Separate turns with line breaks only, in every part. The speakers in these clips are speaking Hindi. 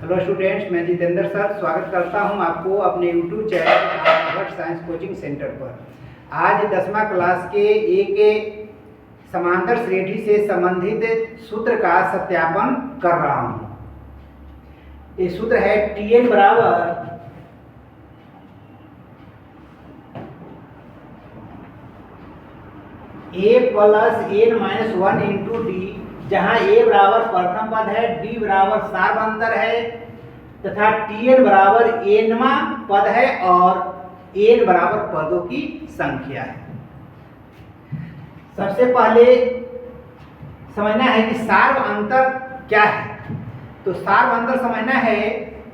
हेलो स्टूडेंट्स, मैं जितेंद्र सर स्वागत करता हूं आपको अपने YouTube channel Aryabhatta science coaching centre पर। आज 10वां क्लास के एक समांतर श्रेणी से संबंधित सूत्र का सत्यापन कर रहा हूं। ये सूत्र है Tn बराबर a plus n minus 1 into D, जहाँ a बराबर प्रथम पद है, d बराबर सार्वअंतर है तथा Tn बराबर nवां पद है और n बराबर पदों की संख्या है। सबसे पहले समझना है कि सार्वअंतर क्या है। तो सार्वअंतर समझना है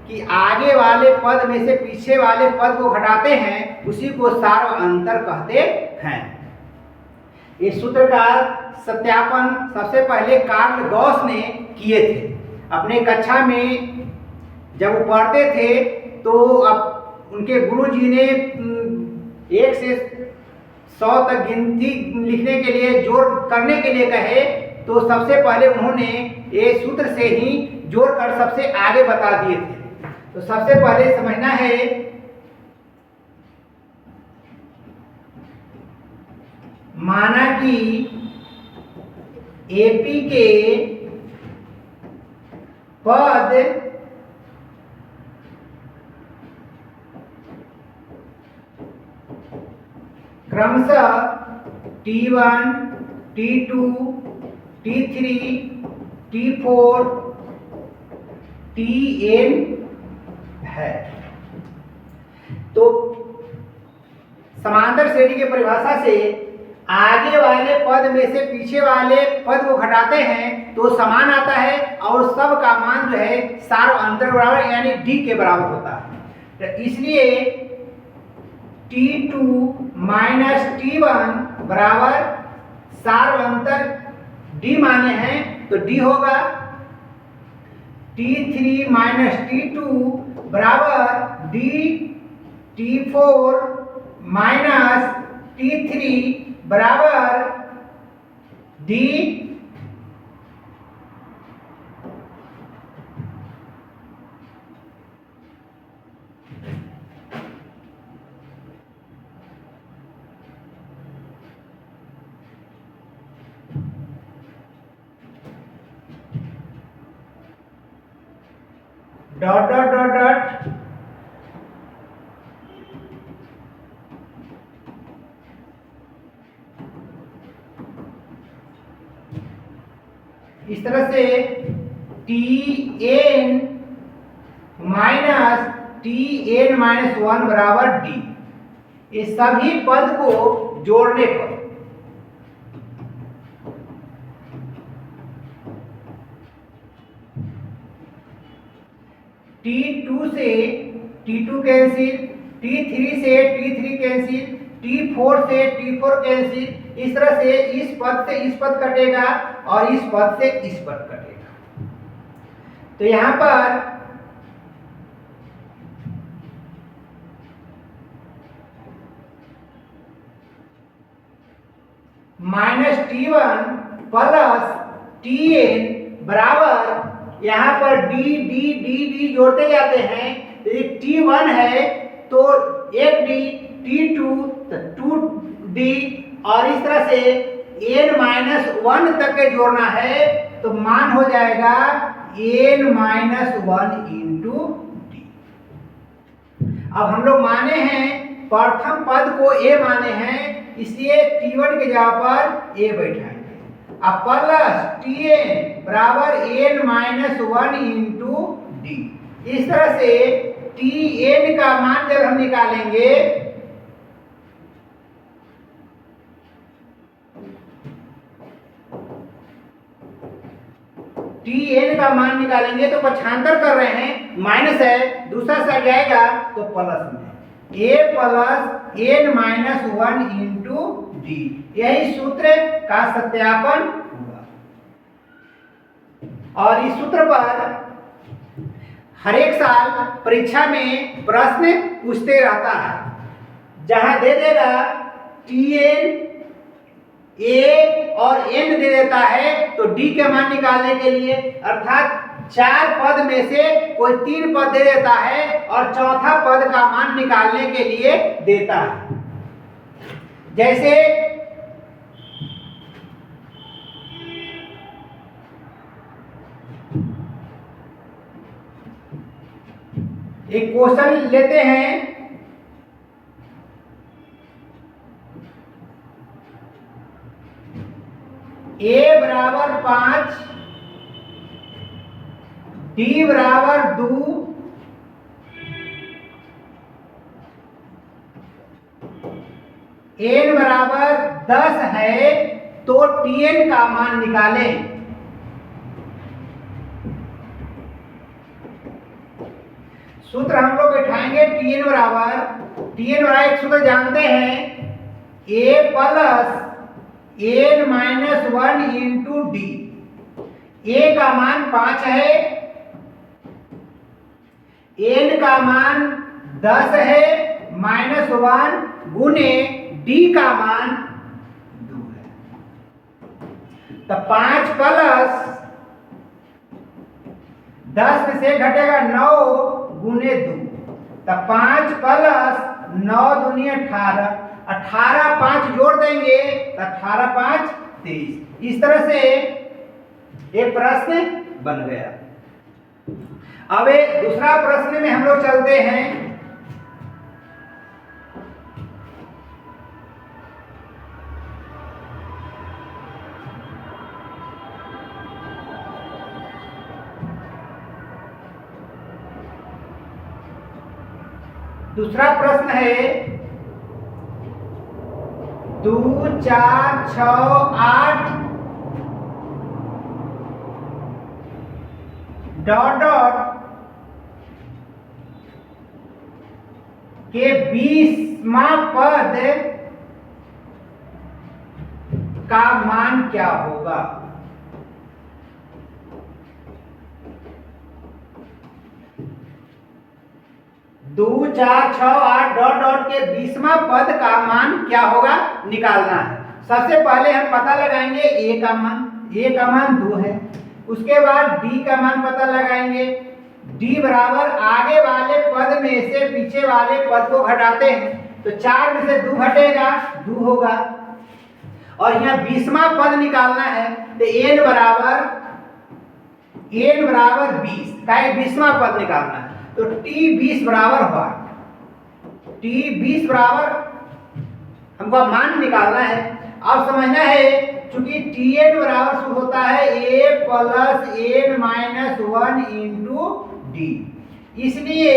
कि आगे वाले पद में से पीछे वाले पद को घटाते हैं, उसी को सार्वअंतर कहते हैं। इस सूत्र का सत्यापन सबसे पहले कार्ल गॉस ने किए थे। अपने कक्षा में जब वो पढ़ते थे तो अब उनके गुरुजी ने 1 से 100 तक गिनती लिखने के लिए जोड़ करने के लिए कहे, तो सबसे पहले उन्होंने ये सूत्र से ही जोड़कर सबसे आगे बता दिए थे। तो सबसे पहले समझना है माना कि एपी के पद क्रमशः T1, T2, T3, T4, Tn है। तो समांतर श्रेणी की परिभाषा से आगे वाले पद में से पीछे वाले पद को घटाते हैं तो समान आता है और सब का मान जो है सार्वअंतर बराबर यानी d के बराबर होता है। तो इसलिए T2 माइनस T1 बराबर सार्वअंतर d माने हैं तो d होगा। T3 माइनस T2 बराबर d, T4 माइनस T3 बराबर d, dot dot dot dot इस तरह से Tn माइनस Tn माइनस 1 बराबर d। ये सभी पद को जोड़ने पर T2 से T2 कैंसिल, T3 से T3 कैंसिल, T4 से T4 कैंसिल। इस तरह से इस पद से इस पद कटेगा और इस पद से इस पद कटेगा। तो यहां पर माइनस T1 प्लस Tn बराबर यहां पर d d d d जोड़ते जाते हैं। तो ये T1 है तो 1d, T2 तो 2d और इस तरह से n माइनस 1 तक के जोड़ना है तो मान हो जाएगा n माइनस 1 इंटू डी। अब हम लोग माने हैं प्रथम पद को a माने हैं, इसलिए T1 के जगह पर a बैठाएंगे। अब प्लस Tn बराबर n माइनस 1 इंटू डी। इस तरह से Tn का मान जब हम निकालेंगे Tn का मान निकालेंगे तो पक्षांतर कर रहे हैं, माइनस है, दूसरा साइड जाएगा तो प्लस में a plus n minus 1 into D. यही सूत्र का सत्यापन हुआ। और इस सूत्र पर हर एक साल परीक्षा में प्रश्न पूछते रहता है। जहां दे देगा Tn a और n दे देता है तो d के मान निकालने के लिए, अर्थात चार पद में से कोई तीन पद दे देता है और चौथा पद का मान निकालने के लिए देता है। जैसे एक क्वेश्चन लेते हैं, a बराबर 5, d बराबर 2, n बराबर 10 है, तो tn का मान निकालें। सूत्र हम लोग बैठाएंगे tn बराबर एक सूत्र जानते हैं, a plus n minus 1 into D. a का मान 5 है, n का मान 10 है, माइनस 1 गुने d का मान 2 है। तो 5 प्लस 10 में से घटेगा 9 गुने 2, तो 5 प्लस 9 दूनी 18, 18 5 जोड़ देंगे तो 18 5 23। इस तरह से एक प्रश्न बन गया। अब एक दूसरा प्रश्न में हम लोग चलते हैं। दूसरा प्रश्न है 2 4 6 8 डॉट डॉट के 20वां पद का मान क्या होगा। 2 4 6 8 डॉट डॉट के 20वां पद का मान क्या होगा निकालना है। सबसे पहले हम पता लगाएंगे a का मान 2 है। उसके बाद d का मान पता लगाएंगे। d बराबर आगे वाले पद में से पीछे वाले पद को घटाते हैं, तो 4 में से 2 घटेगा 2 होगा। और यहाँ 20वां पद निकालना है, तो n बराबर 20 का 20वां पद निकालना है। तो t 20 बराबर हुआ, t 20 बराबर हमको मान निकालना है। अब समझना है, चूंकि tn बराबर शुरू होता है a plus n minus 1 into D, इसलिए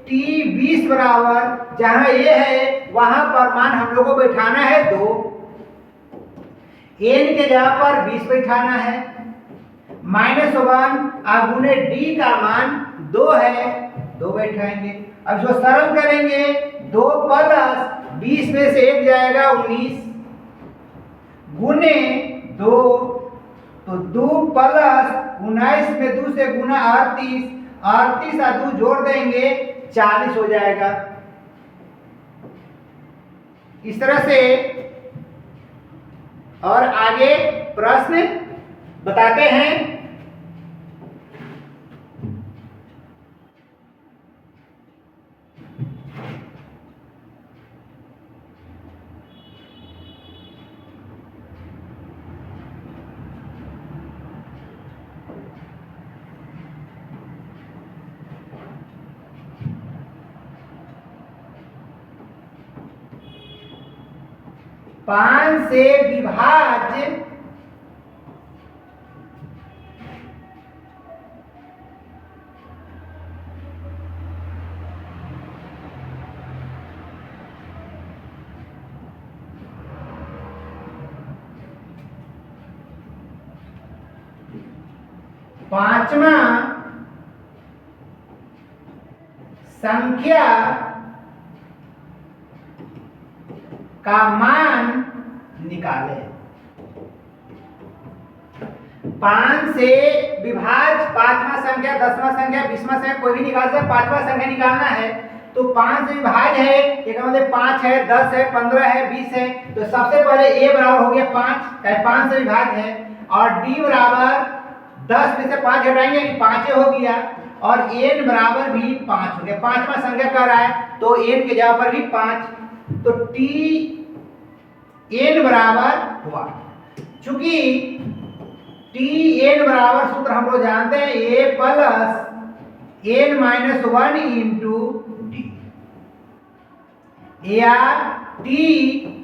t 20 बराबर जहां a है वहां पर मान हम लोग को बैठाना है 2, n के जगह पर 20 बैठाना है, माइनस 1 गुने d का मान 2 है, 2 बैठाएंगे। अब जो सरल करेंगे 2 प्लस 20 में से 1 जाएगा 19 गुने 2, तो 2 प्लस 19 में 2 से गुना 38 और 2 जोड़ देंगे 40 हो जाएगा। इस तरह से और आगे प्रश्न बताते हैं। पांच से विभाज्य पांचवा संख्या का मान निकालें। 5 से विभाज्य पांचवा संख्या, 10वां संख्या, 20वां संख्या कोई भी निकाल सकता। पांचवा संख्या निकालना है तो 5 से विभाज्य है, एक मतलब 5 है, 10 है, 15 है, 20 है। तो सबसे पहले a बराबर हो गया 5, 5 से विभाज्य है, और d बराबर 10 में से 5 घटाएंगे यानी 5 हो गया और n बराबर भी 5 हो गया। पांचवा संख्या कर रहा है तो n के जगह पर भी 5, तो t n बराबर हुआ। चूंकि t n बराबर सूत्र हम लोग जानते हैं a plus n minus 1 into D, या t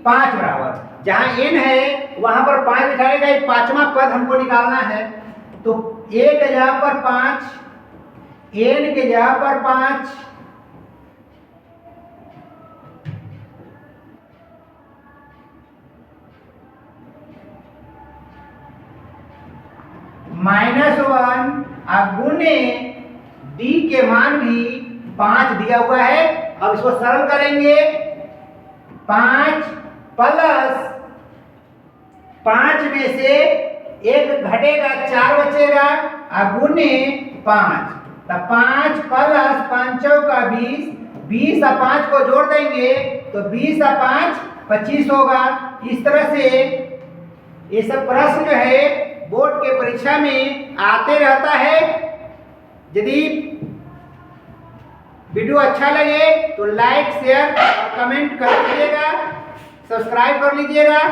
5 बराबर, जहां n है वहां पर 5 बिठाने का, एक पांचवा पद हमको निकालना है। तो a के जगह पर 5, n के जगह पर 5, -1 गुने d के मान भी 5 दिया हुआ है। अब इसको सरल करेंगे, 5 प्लस 5 में से 1 घटेगा 4 बचेगा गुने 5, तब 5 प्लस 5 का 20, 20 और 5 को जोड़ देंगे तो 20 और 5 25 होगा। इस तरह से ये सब प्रश्न जो है बोर्ड के परीक्षा में आते रहता है। यदि वीडियो अच्छा लगे तो लाइक शेयर और कमेंट कर लीजिएगा, सब्सक्राइब कर लीजिएगा।